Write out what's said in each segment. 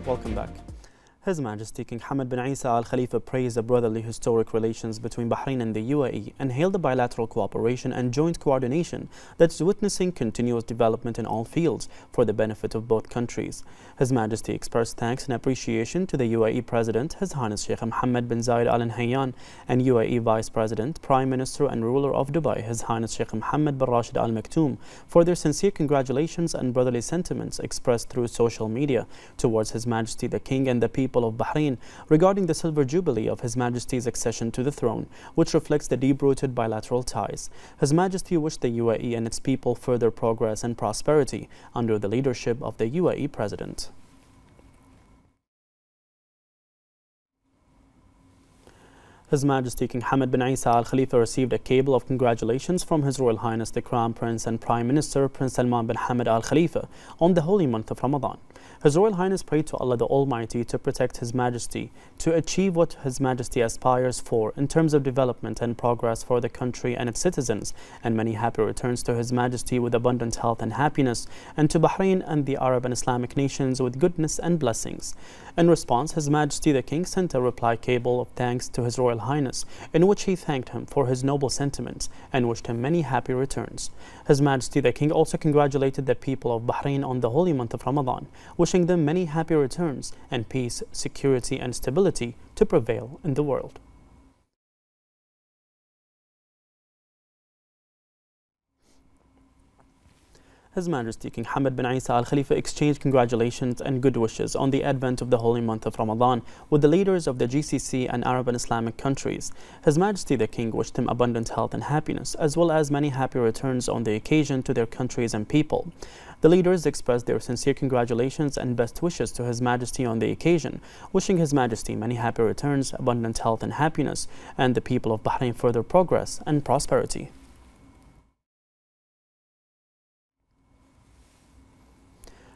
Welcome back. His Majesty King Hamad bin Isa Al Khalifa praised the brotherly historic relations between Bahrain and the UAE and hailed the bilateral cooperation and joint coordination that is witnessing continuous development in all fields for the benefit of both countries. His Majesty expressed thanks and appreciation to the UAE President, His Highness Sheikh Mohammed bin Zayed Al Nahyan, and UAE Vice President, Prime Minister and ruler of Dubai, His Highness Sheikh Mohammed bin Rashid Al Maktoum, for their sincere congratulations and brotherly sentiments expressed through social media towards His Majesty the King and the people of Bahrain regarding the silver jubilee of His Majesty's accession to the throne, which reflects the deep-rooted bilateral ties. His Majesty wished the UAE and its people further progress and prosperity under the leadership of the UAE President. His Majesty King Hamad bin Isa Al Khalifa received a cable of congratulations from His Royal Highness the Crown Prince and Prime Minister Prince Salman bin Hamad Al Khalifa on the holy month of Ramadan. His Royal Highness prayed to Allah the Almighty to protect His Majesty, to achieve what His Majesty aspires for in terms of development and progress for the country and its citizens, and many happy returns to His Majesty with abundant health and happiness, and to Bahrain and the Arab and Islamic nations with goodness and blessings. In response, His Majesty the King sent a reply cable of thanks to His Royal Highness, in which he thanked him for his noble sentiments and wished him many happy returns. His Majesty the King also congratulated the people of Bahrain on the holy month of Ramadan, wishing them many happy returns and peace, security and stability to prevail in the world. His Majesty King Hamad bin Isa Al Khalifa exchanged congratulations and good wishes on the advent of the holy month of Ramadan with the leaders of the GCC and Arab and Islamic countries. His Majesty the King wished him abundant health and happiness, as well as many happy returns on the occasion to their countries and people. The leaders expressed their sincere congratulations and best wishes to His Majesty on the occasion, wishing His Majesty many happy returns, abundant health and happiness, and the people of Bahrain further progress and prosperity.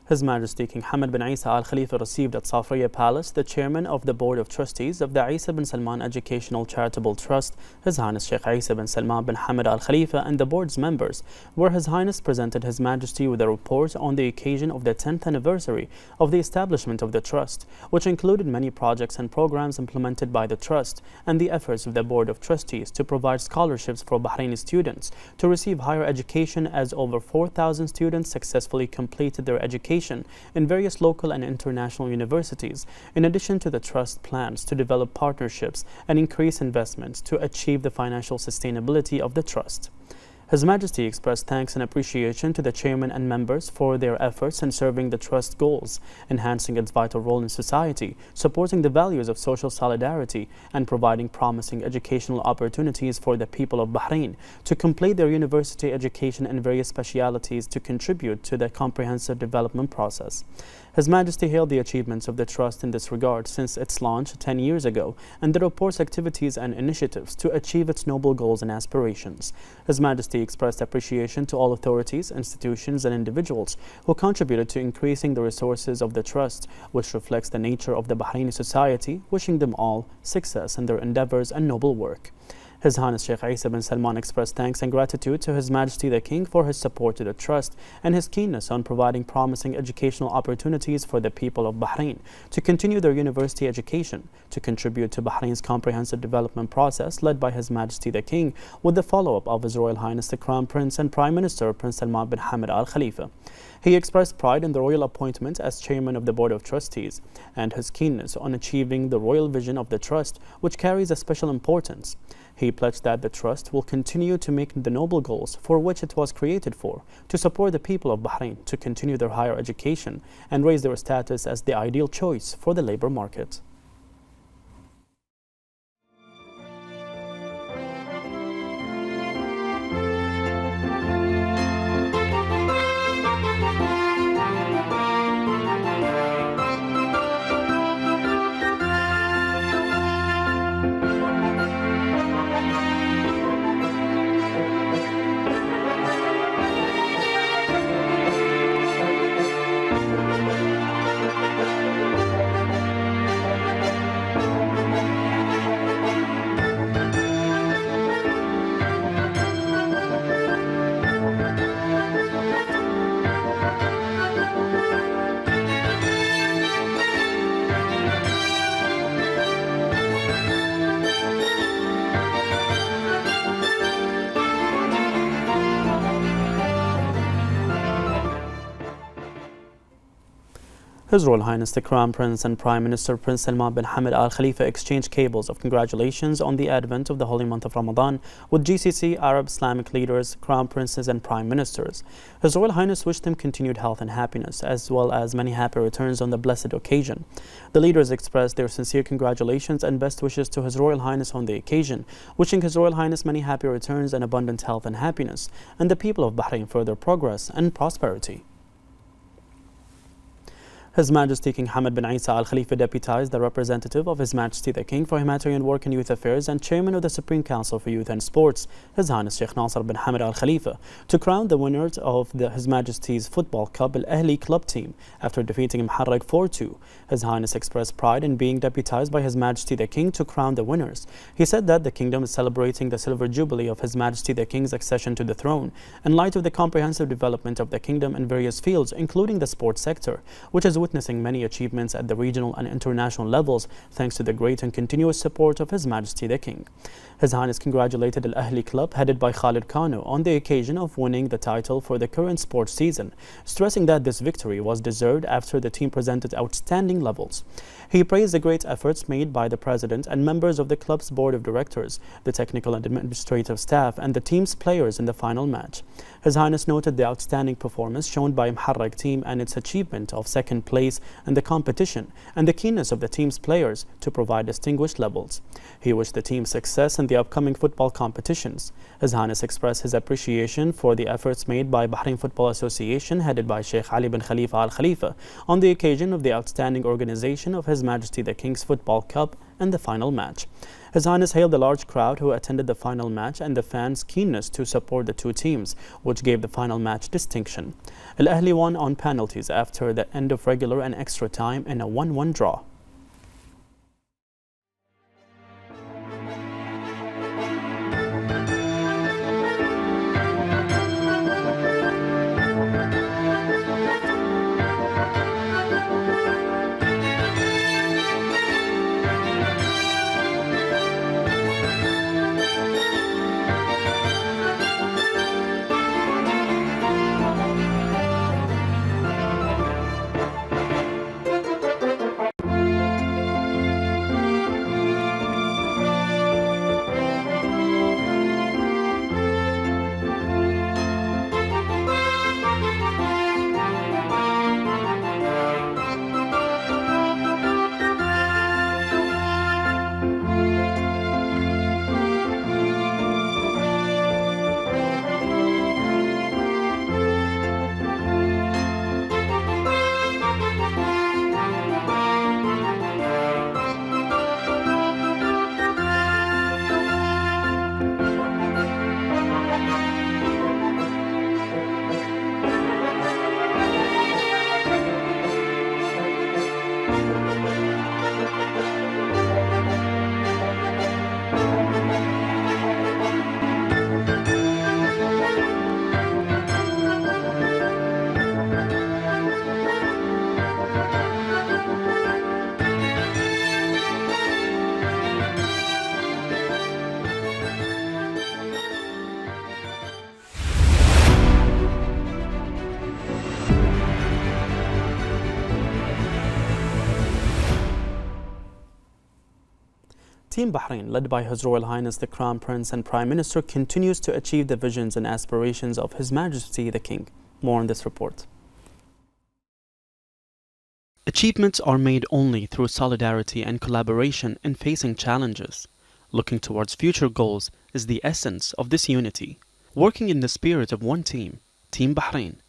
His Majesty King Hamad bin Isa Al Khalifa received at Safriya Palace the Chairman of the Board of Trustees of the Isa bin Salman Educational Charitable Trust, His Highness Sheikh Isa bin Salman bin Hamad Al Khalifa, and the board's members, where His Highness presented His Majesty with a report on the occasion of the 10th anniversary of the establishment of the Trust, which included many projects and programs implemented by the Trust and the efforts of the Board of Trustees to provide scholarships for Bahraini students to receive higher education, as over 4,000 students successfully completed their education in various local and international universities, in addition to the Trust plans to develop partnerships and increase investments to achieve the financial sustainability of the Trust. His Majesty expressed thanks and appreciation to the Chairman and members for their efforts in serving the Trust goals, enhancing its vital role in society, supporting the values of social solidarity, and providing promising educational opportunities for the people of Bahrain to complete their university education in various specialities to contribute to the comprehensive development process. His Majesty hailed the achievements of the Trust in this regard since its launch 10 years ago, and the report's activities and initiatives to achieve its noble goals and aspirations. His Majesty expressed appreciation to all authorities, institutions, and individuals who contributed to increasing the resources of the Trust, which reflects the nature of the Bahraini society, wishing them all success in their endeavors and noble work. His Highness Sheikh Isa bin Salman expressed thanks and gratitude to His Majesty the King for his support to the Trust and his keenness on providing promising educational opportunities for the people of Bahrain to continue their university education, to contribute to Bahrain's comprehensive development process led by His Majesty the King, with the follow-up of His Royal Highness the Crown Prince and Prime Minister Prince Salman bin Hamad Al Khalifa. He expressed pride in the royal appointment as Chairman of the Board of Trustees and his keenness on achieving the royal vision of the Trust, which carries a special importance. He pledged that the Trust will continue to make the noble goals for which it was created for, to support the people of Bahrain to continue their higher education and raise their status as the ideal choice for the labor market. His Royal Highness the Crown Prince and Prime Minister Prince Salman bin Hamad Al Khalifa exchanged cables of congratulations on the advent of the holy month of Ramadan with GCC, Arab Islamic leaders, Crown Princes and Prime Ministers. His Royal Highness wished them continued health and happiness, as well as many happy returns on the blessed occasion. The leaders expressed their sincere congratulations and best wishes to His Royal Highness on the occasion, wishing His Royal Highness many happy returns and abundant health and happiness, and the people of Bahrain further progress and prosperity. His Majesty King Hamad bin Isa Al Khalifa deputized the representative of His Majesty the King for Humanitarian Work and Youth Affairs and Chairman of the Supreme Council for Youth and Sports, His Highness Sheikh Nasser bin Hamad Al Khalifa, to crown the winners of His Majesty's Football Cup Al-Ahli club team after defeating Muharraq 4-2. His Highness expressed pride in being deputized by His Majesty the King to crown the winners. He said that the kingdom is celebrating the silver jubilee of His Majesty the King's accession to the throne in light of the comprehensive development of the kingdom in various fields, including the sports sector, which is witnessing many achievements at the regional and international levels thanks to the great and continuous support of His Majesty the King. His Highness congratulated Al-Ahli club headed by Khalid Kano on the occasion of winning the title for the current sports season, stressing that this victory was deserved after the team presented outstanding levels. He praised the great efforts made by the president and members of the club's board of directors, the technical and administrative staff, and the team's players in the final match. His Highness noted the outstanding performance shown by Muharraq team and its achievement of second place in the competition, and the keenness of the team's players to provide distinguished levels. He wished the team success in the upcoming football competitions. His Highness expressed his appreciation for the efforts made by Bahrain Football Association headed by Sheikh Ali bin Khalifa Al Khalifa on the occasion of the outstanding organization of His Majesty the King's Football Cup and the final match. His Highness hailed the large crowd who attended the final match and the fans' keenness to support the two teams, which gave the final match distinction. Al-Ahli won on penalties after the end of regular and extra time in a 1-1 draw. Team Bahrain, led by His Royal Highness the Crown Prince and Prime Minister, continues to achieve the visions and aspirations of His Majesty the King. More in this report. Achievements are made only through solidarity and collaboration in facing challenges. Looking towards future goals is the essence of this unity. Working in the spirit of one team, Team Bahrain,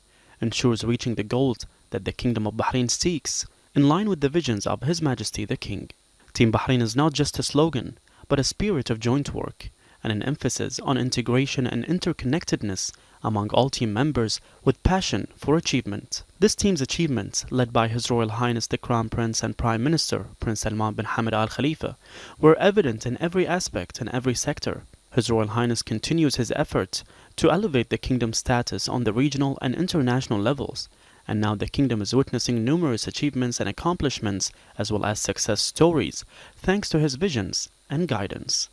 ensures reaching the goals that the Kingdom of Bahrain seeks, in line with the visions of His Majesty the King. Team Bahrain is not just a slogan, but a spirit of joint work and an emphasis on integration and interconnectedness among all team members with passion for achievement. This team's achievements, led by His Royal Highness the Crown Prince and Prime Minister Prince Salman bin Hamad Al Khalifa, were evident in every aspect and every sector. His Royal Highness continues his efforts to elevate the kingdom's status on the regional and international levels, and now the kingdom is witnessing numerous achievements and accomplishments as well as success stories, thanks to his visions and guidance.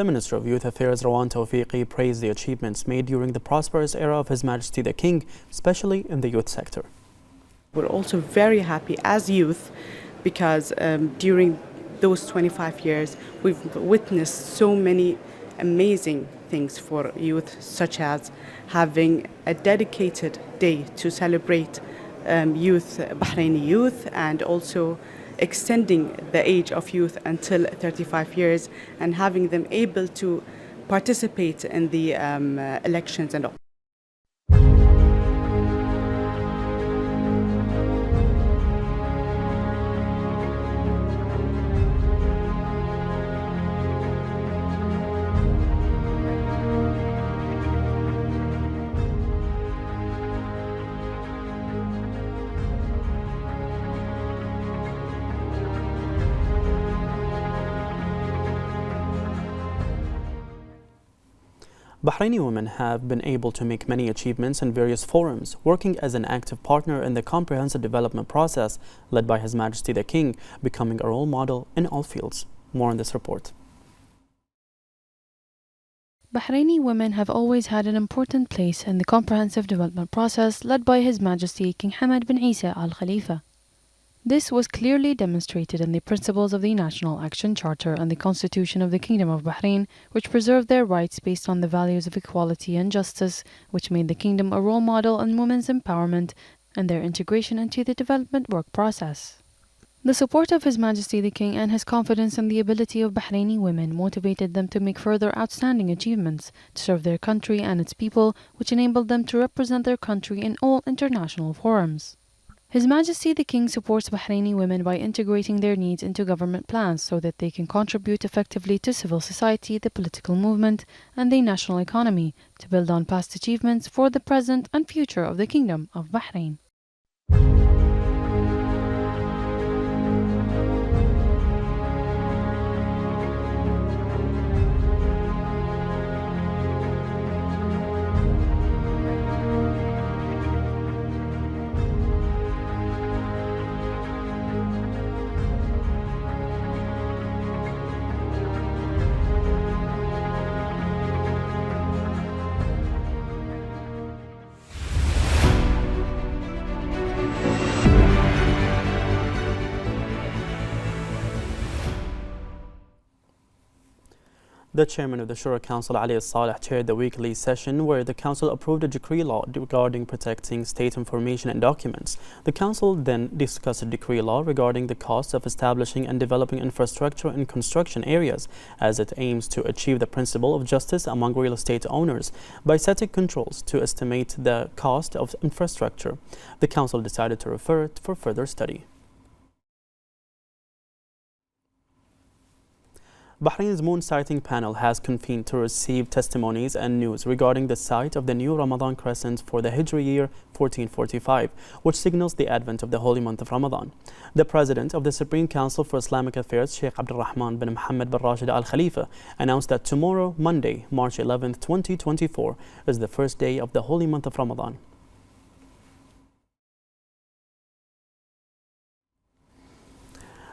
The Minister of Youth Affairs, Rawan Tawfiqi, praised the achievements made during the prosperous era of His Majesty the King, especially in the youth sector. We're also very happy as youth because during those 25 years we've witnessed so many amazing things for youth, such as having a dedicated day to celebrate Bahraini youth, and also extending the age of youth until 35 years and having them able to participate in the elections and all. Bahraini women have been able to make many achievements in various forums, working as an active partner in the comprehensive development process led by His Majesty the King, becoming a role model in all fields. More on this report. Bahraini women have always had an important place in the comprehensive development process led by His Majesty King Hamad bin Isa Al Khalifa. This was clearly demonstrated in the principles of the National Action Charter and the Constitution of the Kingdom of Bahrain, which preserved their rights based on the values of equality and justice, which made the kingdom a role model in women's empowerment and their integration into the development work process. The support of His Majesty the King and his confidence in the ability of Bahraini women motivated them to make further outstanding achievements to serve their country and its people, which enabled them to represent their country in all international forums. His Majesty the King supports Bahraini women by integrating their needs into government plans so that they can contribute effectively to civil society, the political movement, and the national economy to build on past achievements for the present and future of the Kingdom of Bahrain. The chairman of the Shura Council, Ali Saleh, chaired the weekly session where the council approved a decree law regarding protecting state information and documents. The council then discussed a decree law regarding the cost of establishing and developing infrastructure in construction areas, as it aims to achieve the principle of justice among real estate owners by setting controls to estimate the cost of infrastructure. The council decided to refer it for further study. Bahrain's moon sighting panel has convened to receive testimonies and news regarding the sight of the new Ramadan crescent for the Hijri year 1445, which signals the advent of the holy month of Ramadan. The president of the Supreme Council for Islamic Affairs, Sheikh Abdulrahman bin Mohammed bin Rashid Al Khalifa, announced that tomorrow, Monday, March 11, 2024, is the first day of the holy month of Ramadan.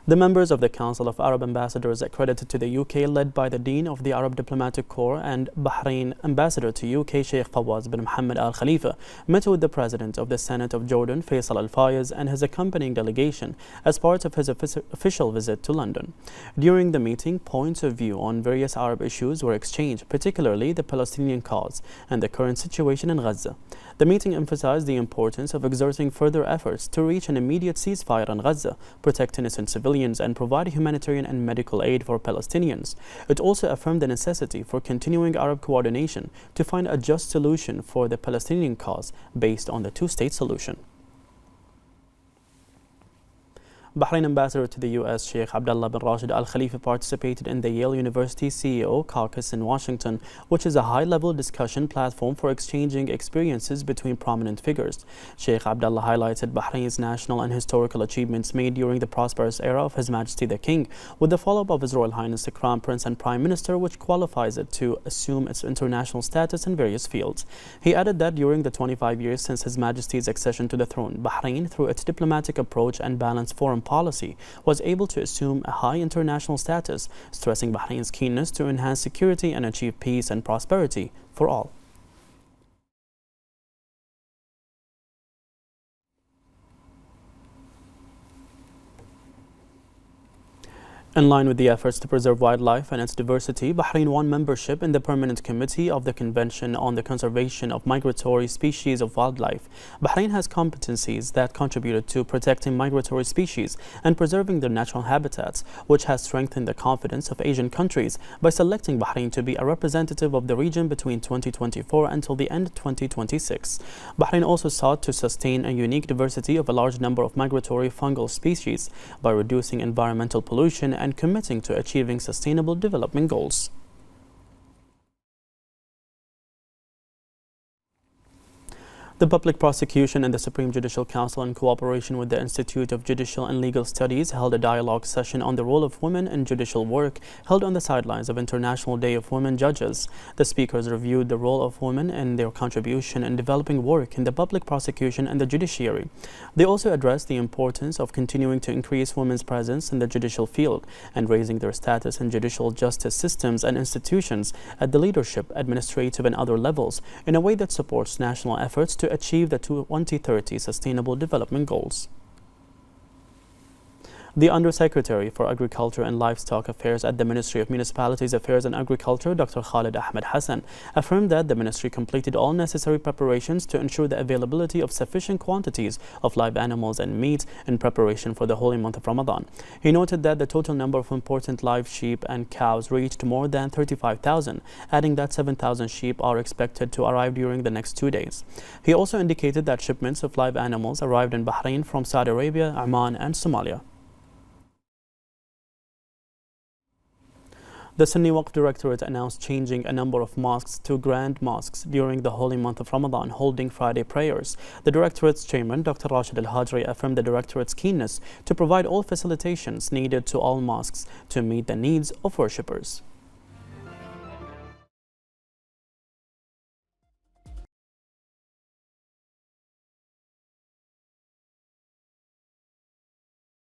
The members of the Council of Arab Ambassadors accredited to the UK, led by the Dean of the Arab Diplomatic Corps and Bahrain Ambassador to UK, Sheikh Fawaz bin Mohammed Al Khalifa, met with the President of the Senate of Jordan, Faisal Al Fayez, and his accompanying delegation as part of his official visit to London. During the meeting, points of view on various Arab issues were exchanged, particularly the Palestinian cause and the current situation in Gaza. The meeting emphasized the importance of exerting further efforts to reach an immediate ceasefire in Gaza, protect innocent civilians, and provide humanitarian and medical aid for Palestinians. It also affirmed the necessity for continuing Arab coordination to find a just solution for the Palestinian cause based on the two-state solution. Bahrain Ambassador to the U.S. Sheikh Abdullah bin Rashid Al Khalifa participated in the Yale University CEO Caucus in Washington, which is a high-level discussion platform for exchanging experiences between prominent figures. Sheikh Abdullah highlighted Bahrain's national and historical achievements made during the prosperous era of His Majesty the King, with the follow-up of His Royal Highness the Crown Prince and Prime Minister, which qualifies it to assume its international status in various fields. He added that during the 25 years since His Majesty's accession to the throne, Bahrain, through its diplomatic approach and balanced foreign policy was able to assume a high international status, stressing Bahrain's keenness to enhance security and achieve peace and prosperity for all. In line with the efforts to preserve wildlife and its diversity, Bahrain won membership in the Permanent Committee of the Convention on the Conservation of Migratory Species of Wildlife. Bahrain has competencies that contributed to protecting migratory species and preserving their natural habitats, which has strengthened the confidence of Asian countries by selecting Bahrain to be a representative of the region between 2024 until the end of 2026. Bahrain also sought to sustain a unique diversity of a large number of migratory fungal species by reducing environmental pollution and committing to achieving sustainable development goals. The Public Prosecution and the Supreme Judicial Council, in cooperation with the Institute of Judicial and Legal Studies, held a dialogue session on the role of women in judicial work held on the sidelines of International Day of Women Judges. The speakers reviewed the role of women and their contribution in developing work in the public prosecution and the judiciary. They also addressed the importance of continuing to increase women's presence in the judicial field and raising their status in judicial justice systems and institutions at the leadership, administrative and other levels in a way that supports national efforts to achieve the 2030 Sustainable Development Goals. The Undersecretary for Agriculture and Livestock Affairs at the Ministry of Municipalities Affairs and Agriculture, Dr. Khalid Ahmed Hassan, affirmed that the ministry completed all necessary preparations to ensure the availability of sufficient quantities of live animals and meat in preparation for the holy month of Ramadan. He noted that the total number of important live sheep and cows reached more than 35,000, adding that 7,000 sheep are expected to arrive during the next 2 days. He also indicated that shipments of live animals arrived in Bahrain from Saudi Arabia, Oman and Somalia. The Sunni Waqf Directorate announced changing a number of mosques to grand mosques during the holy month of Ramadan, holding Friday prayers. The Directorate's chairman, Dr. Rashid Al-Hadri, affirmed the Directorate's keenness to provide all facilitations needed to all mosques to meet the needs of worshippers.